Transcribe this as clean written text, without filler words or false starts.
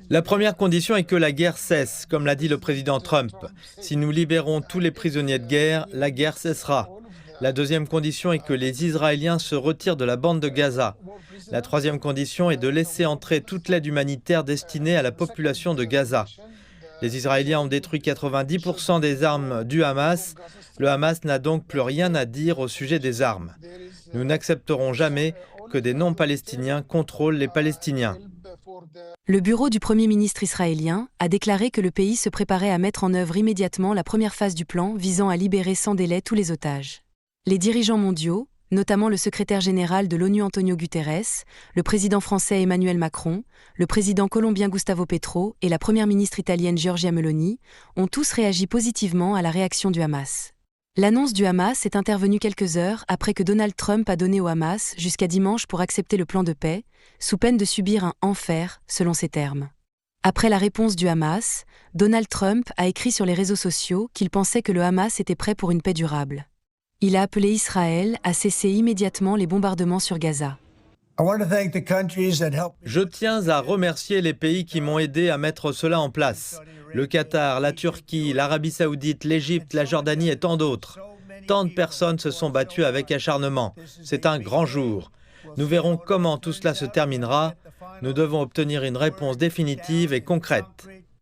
La première condition est que la guerre cesse, comme l'a dit le président Trump. Si nous libérons tous les prisonniers de guerre, la guerre cessera. La deuxième condition est que les Israéliens se retirent de la bande de Gaza. La troisième condition est de laisser entrer toute l'aide humanitaire destinée à la population de Gaza. Les Israéliens ont détruit 90% des armes du Hamas. Le Hamas n'a donc plus rien à dire au sujet des armes. Nous n'accepterons jamais que des non-palestiniens contrôlent les Palestiniens. Le bureau du Premier ministre israélien a déclaré que le pays se préparait à mettre en œuvre immédiatement la première phase du plan visant à libérer sans délai tous les otages. Les dirigeants mondiaux, notamment le secrétaire général de l'ONU Antonio Guterres, le président français Emmanuel Macron, le président colombien Gustavo Petro et la première ministre italienne Giorgia Meloni, ont tous réagi positivement à la réaction du Hamas. L'annonce du Hamas est intervenue quelques heures après que Donald Trump a donné au Hamas jusqu'à dimanche pour accepter le plan de paix, sous peine de subir un « enfer » selon ses termes. Après la réponse du Hamas, Donald Trump a écrit sur les réseaux sociaux qu'il pensait que le Hamas était prêt pour une paix durable. Il a appelé Israël à cesser immédiatement les bombardements sur Gaza. Je tiens à remercier les pays qui m'ont aidé à mettre cela en place. Le Qatar, la Turquie, l'Arabie Saoudite, l'Égypte, la Jordanie et tant d'autres. Tant de personnes se sont battues avec acharnement. C'est un grand jour. Nous verrons comment tout cela se terminera. Nous devons obtenir une réponse définitive et concrète.